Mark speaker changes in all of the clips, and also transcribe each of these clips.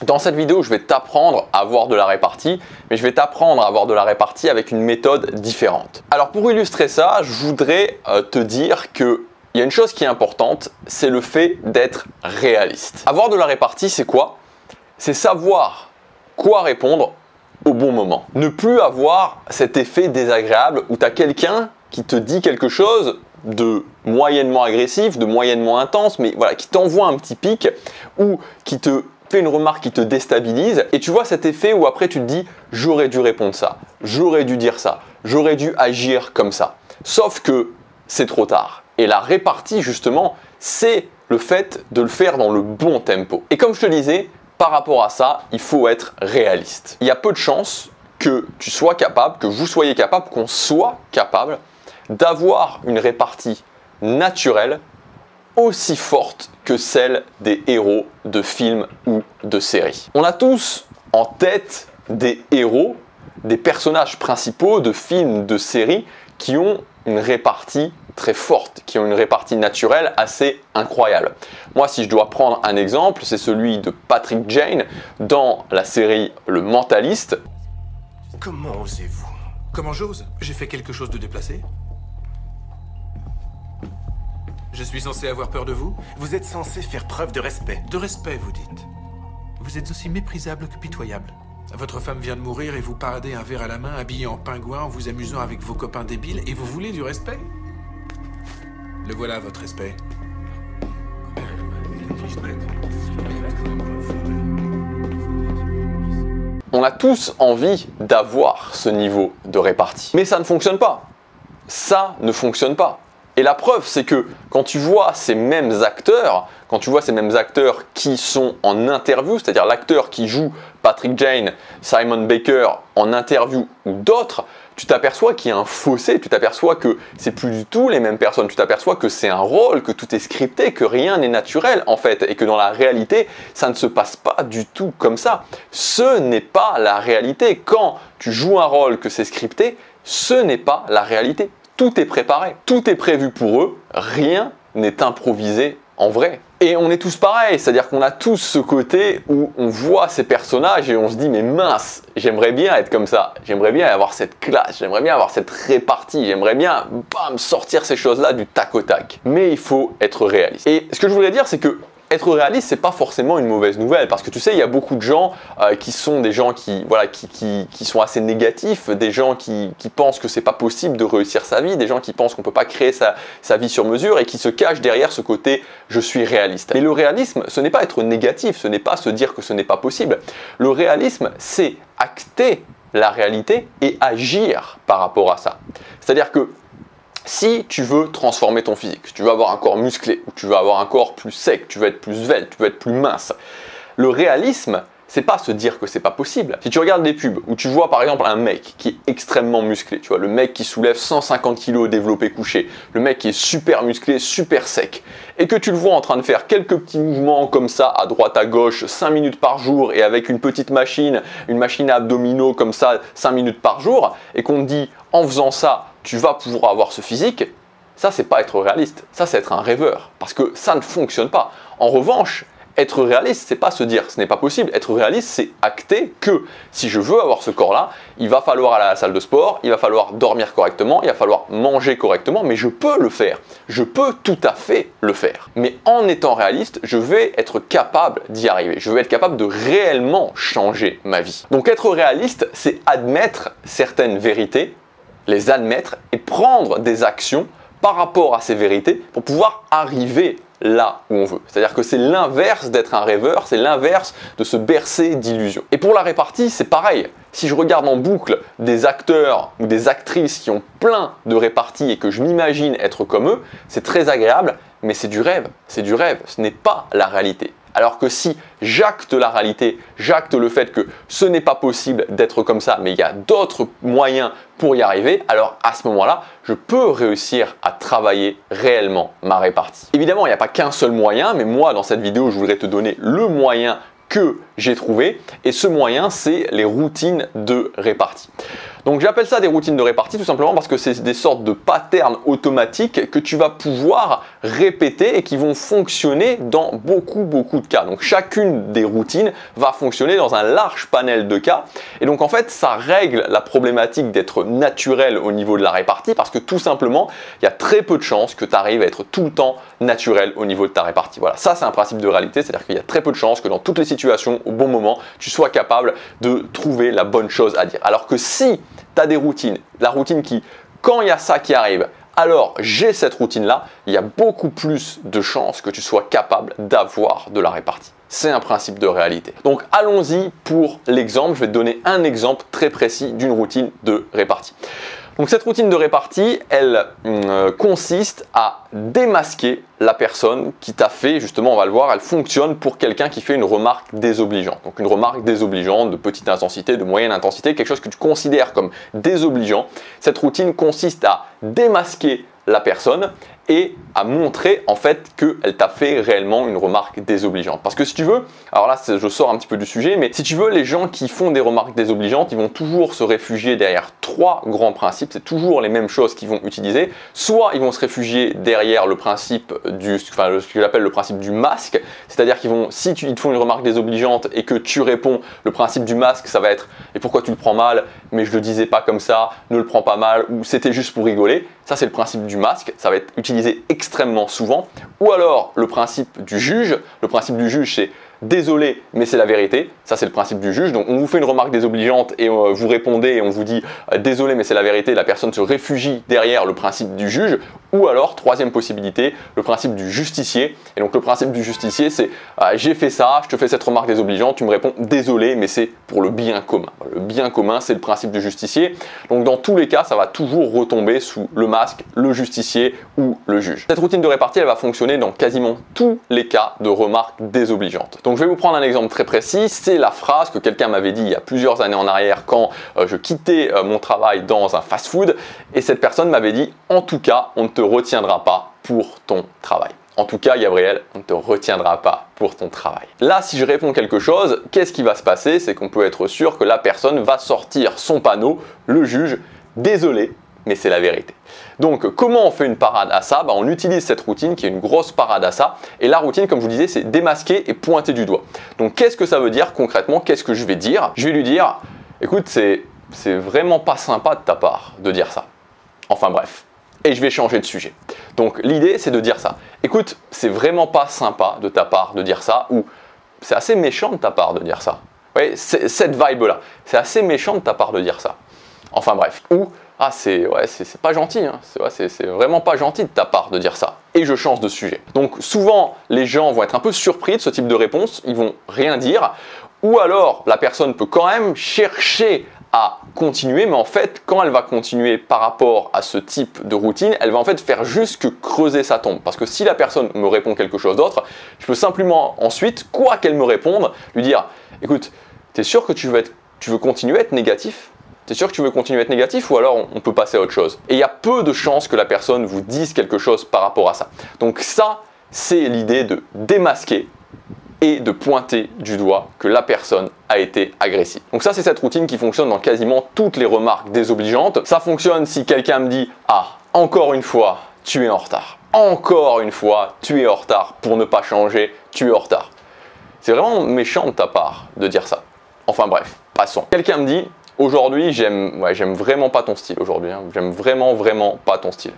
Speaker 1: Dans cette vidéo, je vais t'apprendre à avoir de la répartie, mais je vais t'apprendre à avoir de la répartie avec une méthode différente. Alors pour illustrer ça, je voudrais te dire qu'il y a une chose qui est importante, c'est le fait d'être réaliste. Avoir de la répartie, c'est quoi? C'est savoir quoi répondre au bon moment. Ne plus avoir cet effet désagréable où tu as quelqu'un qui te dit quelque chose de moyennement agressif, de moyennement intense, mais voilà, qui t'envoie un petit pic ou qui te fait une remarque qui te déstabilise et tu vois cet effet où après tu te dis j'aurais dû répondre ça, j'aurais dû dire ça, j'aurais dû agir comme ça. Sauf que c'est trop tard. Et la répartie justement, c'est le fait de le faire dans le bon tempo. Et comme je te disais, par rapport à ça, il faut être réaliste. Il y a peu de chances que tu sois capable, que vous soyez capable, qu'on soit capable d'avoir une répartie naturelle aussi forte que celle des héros de films ou de séries. On a tous en tête des héros, des personnages principaux de films, de séries qui ont une répartie très forte, qui ont une répartie naturelle assez incroyable. Moi, si je dois prendre un exemple, c'est celui de Patrick Jane dans la série Le Mentaliste.
Speaker 2: Comment osez-vous? Comment j'ose? J'ai fait quelque chose de déplacé? Je suis censé avoir peur de vous?
Speaker 3: Vous êtes censé faire preuve de respect.
Speaker 2: De respect, vous dites. Vous êtes aussi méprisable que pitoyable. Votre femme vient de mourir et vous paradez un verre à la main, habillé en pingouin, en vous amusant avec vos copains débiles, et vous voulez du respect? Le voilà, votre respect.
Speaker 1: On a tous envie d'avoir ce niveau de répartie. Mais ça ne fonctionne pas. Ça ne fonctionne pas. Et la preuve, c'est que quand tu vois ces mêmes acteurs, qui sont en interview, c'est-à-dire l'acteur qui joue Patrick Jane, Simon Baker en interview ou d'autres, tu t'aperçois qu'il y a un fossé, tu t'aperçois que c'est plus du tout les mêmes personnes, tu t'aperçois que c'est un rôle, que tout est scripté, que rien n'est naturel en fait, et que dans la réalité, ça ne se passe pas du tout comme ça. Ce n'est pas la réalité. Quand tu joues un rôle, que c'est scripté, ce n'est pas la réalité. Tout est préparé, tout est prévu pour eux, rien n'est improvisé en vrai. Et on est tous pareils, c'est-à-dire qu'on a tous ce côté où on voit ces personnages et on se dit mais mince, j'aimerais bien être comme ça, j'aimerais bien avoir cette classe, j'aimerais bien avoir cette répartie, j'aimerais bien bam, sortir ces choses-là du tac au tac. Mais il faut être réaliste. Et ce que je voudrais dire, c'est que être réaliste, c'est pas forcément une mauvaise nouvelle parce que tu sais, il y a beaucoup de gens qui sont des gens qui sont assez négatifs, des gens qui pensent que c'est pas possible de réussir sa vie, des gens qui pensent qu'on peut pas créer sa vie sur mesure et qui se cachent derrière ce côté je suis réaliste. Mais le réalisme, ce n'est pas être négatif, ce n'est pas se dire que ce n'est pas possible. Le réalisme, c'est acter la réalité et agir par rapport à ça. C'est-à-dire que si tu veux transformer ton physique, si tu veux avoir un corps musclé, ou tu veux avoir un corps plus sec, tu veux être plus svelte, tu veux être plus mince, le réalisme, c'est pas se dire que c'est pas possible. Si tu regardes des pubs où tu vois par exemple un mec qui est extrêmement musclé, tu vois, le mec qui soulève 150 kg au développé couché, le mec qui est super musclé, super sec, et que tu le vois en train de faire quelques petits mouvements comme ça, à droite, à gauche, 5 minutes par jour, et avec une petite machine, une machine à abdominaux comme ça, 5 minutes par jour, et qu'on te dit, en faisant ça, tu vas pouvoir avoir ce physique, ça c'est pas être réaliste, ça c'est être un rêveur, parce que ça ne fonctionne pas. En revanche, être réaliste, c'est pas se dire ce n'est pas possible. Être réaliste, c'est acter que si je veux avoir ce corps-là, il va falloir aller à la salle de sport, il va falloir dormir correctement, il va falloir manger correctement, mais je peux le faire. Je peux tout à fait le faire. Mais en étant réaliste, je vais être capable d'y arriver. Je vais être capable de réellement changer ma vie. Donc être réaliste, c'est admettre certaines vérités, les admettre et prendre des actions par rapport à ces vérités pour pouvoir arriver là où on veut. C'est-à-dire que c'est l'inverse d'être un rêveur, c'est l'inverse de se bercer d'illusions. Et pour la répartie, c'est pareil. Si je regarde en boucle des acteurs ou des actrices qui ont plein de réparties et que je m'imagine être comme eux, c'est très agréable, mais c'est du rêve. C'est du rêve, ce n'est pas la réalité. Alors que si j'acte la réalité, j'acte le fait que ce n'est pas possible d'être comme ça, mais il y a d'autres moyens pour y arriver, alors à ce moment-là, je peux réussir à travailler réellement ma répartie. Évidemment, il n'y a pas qu'un seul moyen, mais moi, dans cette vidéo, je voudrais te donner le moyen que j'ai trouvé. Et ce moyen, c'est les routines de répartie. Donc j'appelle ça des routines de répartie tout simplement parce que c'est des sortes de patterns automatiques que tu vas pouvoir répéter et qui vont fonctionner dans beaucoup de cas. Donc chacune des routines va fonctionner dans un large panel de cas et donc en fait ça règle la problématique d'être naturel au niveau de la répartie parce que tout simplement il y a très peu de chances que tu arrives à être tout le temps naturel au niveau de ta répartie. Voilà, ça c'est un principe de réalité, c'est-à-dire qu'il y a très peu de chances que dans toutes les situations au bon moment tu sois capable de trouver la bonne chose à dire. Alors que si tu as des routines, la routine qui, quand il y a ça qui arrive, alors j'ai cette routine-là, il y a beaucoup plus de chances que tu sois capable d'avoir de la répartie. C'est un principe de réalité. Donc allons-y pour l'exemple. Je vais te donner un exemple très précis d'une routine de répartie. Donc cette routine de répartie, elle consiste à démasquer la personne qui t'a fait, justement on va le voir, elle fonctionne pour quelqu'un qui fait une remarque désobligeante. Donc une remarque désobligeante de petite intensité, de moyenne intensité, quelque chose que tu considères comme désobligeant. Cette routine consiste à démasquer la personne et à montrer en fait qu'elle t'a fait réellement une remarque désobligeante. Parce que si tu veux, alors là je sors un petit peu du sujet, mais si tu veux, les gens qui font des remarques désobligeantes, ils vont toujours se réfugier derrière trois grands principes, c'est toujours les mêmes choses qu'ils vont utiliser. Soit ils vont se réfugier derrière le principe ce que j'appelle le principe du masque, c'est-à-dire qu'ils vont, si ils te font une remarque désobligeante et que tu réponds, le principe du masque, ça va être « et pourquoi tu le prends mal, mais je le disais pas comme ça, ne le prends pas mal » ou « c'était juste pour rigoler ». Ça c'est le principe du masque, ça va être utilisé extrêmement souvent. Ou alors le principe du juge. Le principe du juge c'est désolé mais c'est la vérité. Ça c'est le principe du juge. Donc on vous fait une remarque désobligeante et vous répondez et on vous dit désolé mais c'est la vérité. La personne se réfugie derrière le principe du juge. Ou alors troisième possibilité, le principe du justicier. Et donc le principe du justicier c'est j'ai fait ça, je te fais cette remarque désobligeante, tu me réponds désolé mais c'est pour le bien commun. Le bien commun c'est le principe du justicier. Donc dans tous les cas ça va toujours retomber sous le masque, le justicier ou le juge. Cette routine de répartie elle va fonctionner dans quasiment tous les cas de remarques désobligeantes. Donc je vais vous prendre un exemple très précis, c'est la phrase que quelqu'un m'avait dit il y a plusieurs années en arrière quand je quittais mon travail dans un fast-food et cette personne m'avait dit en tout cas on ne te retiendra pas pour ton travail. En tout cas, Gabriel, on ne te retiendra pas pour ton travail. Là, si je réponds quelque chose, qu'est-ce qui va se passer? C'est qu'on peut être sûr que la personne va sortir son panneau, le juge, désolé, mais c'est la vérité. Donc, comment on fait une parade à ça? On utilise cette routine qui est une grosse parade à ça. Et la routine, comme je vous disais, c'est démasquer et pointer du doigt. Donc, qu'est-ce que ça veut dire concrètement? Qu'est-ce que je vais dire? Je vais lui dire, écoute, c'est vraiment pas sympa de ta part de dire ça. Enfin bref. Et je vais changer de sujet. Donc l'idée c'est de dire ça. Écoute, c'est vraiment pas sympa de ta part de dire ça, ou c'est assez méchant de ta part de dire ça. Vous voyez, cette vibe-là, c'est assez méchant de ta part de dire ça. Enfin bref. Ou, ah c'est pas gentil, hein. C'est vraiment pas gentil de ta part de dire ça. Et je change de sujet. Donc souvent, les gens vont être un peu surpris de ce type de réponse, ils vont rien dire, ou alors la personne peut quand même chercher à continuer, mais en fait, quand elle va continuer par rapport à ce type de routine, elle va en fait faire juste que creuser sa tombe. Parce que si la personne me répond quelque chose d'autre, je peux simplement ensuite, quoi qu'elle me réponde, lui dire « Écoute, t'es sûr que tu veux continuer à être négatif ? T'es sûr que tu veux continuer à être négatif ou alors on peut passer à autre chose ?» Et il y a peu de chances que la personne vous dise quelque chose par rapport à ça. Donc ça, c'est l'idée de démasquer et de pointer du doigt que la personne a été agressive. Donc ça c'est cette routine qui fonctionne dans quasiment toutes les remarques désobligeantes. Ça fonctionne si quelqu'un me dit « Ah, encore une fois, tu es en retard. Encore une fois, tu es en retard. Pour ne pas changer, tu es en retard. » C'est vraiment méchant de ta part de dire ça. Enfin bref, passons. Quelqu'un me dit « Aujourd'hui, j'aime vraiment pas ton style aujourd'hui. Hein. J'aime vraiment pas ton style. »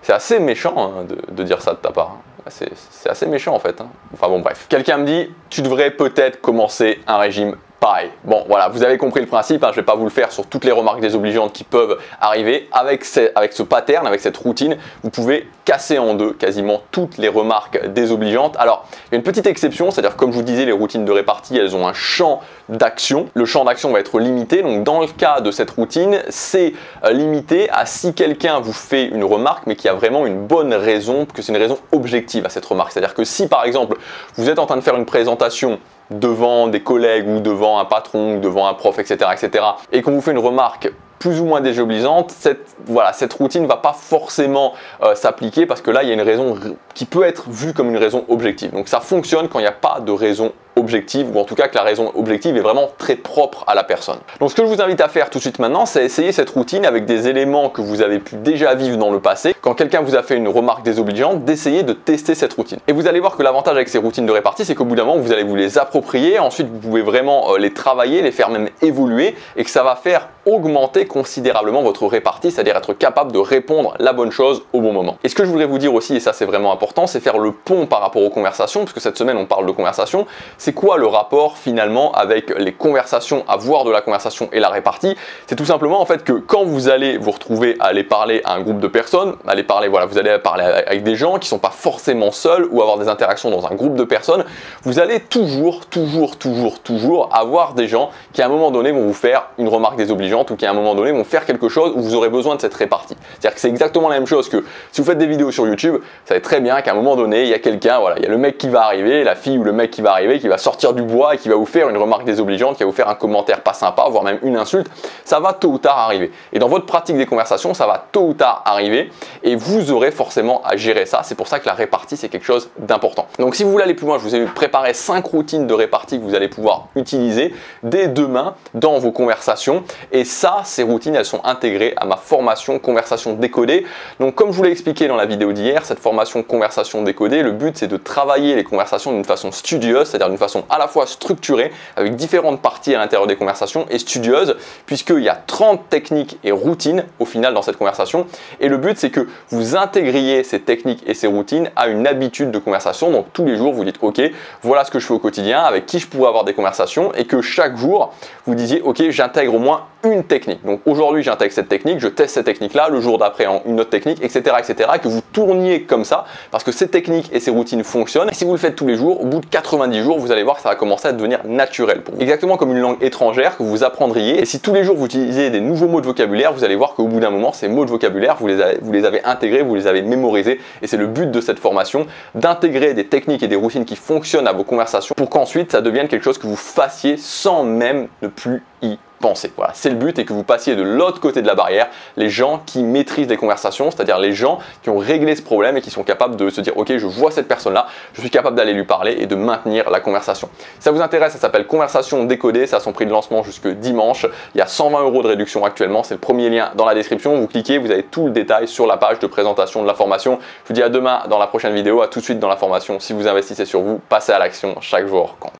Speaker 1: C'est assez méchant hein, de dire ça de ta part. Hein. C'est assez méchant en fait. Hein. Enfin bon bref. Quelqu'un me dit, tu devrais peut-être commencer un régime pareil. Bon voilà, vous avez compris le principe, hein, je ne vais pas vous le faire sur toutes les remarques désobligeantes qui peuvent arriver. Avec ce pattern, avec cette routine, vous pouvez casser en deux quasiment toutes les remarques désobligeantes. Alors, il y a une petite exception, c'est-à-dire comme je vous disais, les routines de répartie, elles ont un champ d'action. Le champ d'action va être limité, donc dans le cas de cette routine, c'est limité à si quelqu'un vous fait une remarque, mais qu'il y a vraiment une bonne raison, que c'est une raison objective à cette remarque. C'est-à-dire que si par exemple, vous êtes en train de faire une présentation devant des collègues ou devant un patron ou devant un prof, etc., et qu'on vous fait une remarque plus ou moins désobligeante, cette routine ne va pas forcément s'appliquer parce que là, il y a une raison qui peut être vue comme une raison objective. Donc ça fonctionne quand il n'y a pas de raison objective, ou en tout cas que la raison objective est vraiment très propre à la personne. Donc ce que je vous invite à faire tout de suite maintenant, c'est essayer cette routine avec des éléments que vous avez pu déjà vivre dans le passé. Quand quelqu'un vous a fait une remarque désobligeante, d'essayer de tester cette routine. Et vous allez voir que l'avantage avec ces routines de répartie, c'est qu'au bout d'un moment, vous allez vous les approprier, ensuite vous pouvez vraiment les travailler, les faire même évoluer, et que ça va faire augmenter considérablement votre répartie, c'est-à-dire être capable de répondre la bonne chose au bon moment. Et ce que je voudrais vous dire aussi, et ça c'est vraiment important, c'est faire le pont par rapport aux conversations, parce que cette semaine on parle de conversation. C'est quoi le rapport finalement avec les conversations, avoir de la conversation et la répartie? C'est tout simplement en fait que quand vous allez vous retrouver à aller parler à un groupe de personnes, vous allez parler avec des gens qui ne sont pas forcément seuls ou avoir des interactions dans un groupe de personnes, vous allez toujours avoir des gens qui à un moment donné vont vous faire une remarque désobligeante ou qui à un moment donné vont faire quelque chose où vous aurez besoin de cette répartie. C'est-à-dire que c'est exactement la même chose que si vous faites des vidéos sur YouTube, vous savez très bien qu'à un moment donné, il y a quelqu'un, voilà, il y a le mec qui va arriver, la fille ou le mec qui va arriver, qui va sortir du bois et qui va vous faire une remarque désobligeante, qui va vous faire un commentaire pas sympa, voire même une insulte. Ça va tôt ou tard arriver. Et dans votre pratique des conversations, ça va tôt ou tard arriver et vous aurez forcément à gérer ça. C'est pour ça que la répartie, c'est quelque chose d'important. Donc si vous voulez aller plus loin, je vous ai préparé 5 routines de répartie que vous allez pouvoir utiliser dès demain dans vos conversations. Et ça, ces routines, elles sont intégrées à ma formation Conversation décodée. Donc comme je vous l'ai expliqué dans la vidéo d'hier, cette formation Conversation décodée, le but c'est de travailler les conversations d'une façon studieuse, c'est-à-dire d'une façon à la fois structurée, avec différentes parties à l'intérieur des conversations et studieuse, puisqu'il y a 30 techniques et routines au final dans cette conversation. Et le but c'est que vous intégriez ces techniques et ces routines à une habitude de conversation. Donc tous les jours, vous dites ok, voilà ce que je fais au quotidien, avec qui je pourrais avoir des conversations, et que chaque jour, vous disiez ok, j'intègre au moins une technique. Donc aujourd'hui j'intègre cette technique, je teste cette technique là, le jour d'après une autre technique, etc., etc. Que vous tourniez comme ça parce que ces techniques et ces routines fonctionnent. Et si vous le faites tous les jours, au bout de 90 jours, vous allez voir que ça va commencer à devenir naturel pour vous. Exactement comme une langue étrangère que vous apprendriez. Et si tous les jours vous utilisez des nouveaux mots de vocabulaire, vous allez voir qu'au bout d'un moment, ces mots de vocabulaire, vous les avez intégrés, vous les avez mémorisés. Et c'est le but de cette formation, d'intégrer des techniques et des routines qui fonctionnent à vos conversations pour qu'ensuite ça devienne quelque chose que vous fassiez sans même ne plus y penser. Voilà, c'est le but, et que vous passiez de l'autre côté de la barrière, les gens qui maîtrisent les conversations, c'est-à-dire les gens qui ont réglé ce problème et qui sont capables de se dire ok, je vois cette personne-là, je suis capable d'aller lui parler et de maintenir la conversation. Si ça vous intéresse, ça s'appelle Conversation décodée, ça a son prix de lancement jusque dimanche, il y a 120 € de réduction actuellement, c'est le premier lien dans la description, vous cliquez, vous avez tout le détail sur la page de présentation de la formation. Je vous dis à demain dans la prochaine vidéo, à tout de suite dans la formation. Si vous investissez sur vous, passez à l'action, chaque jour compte.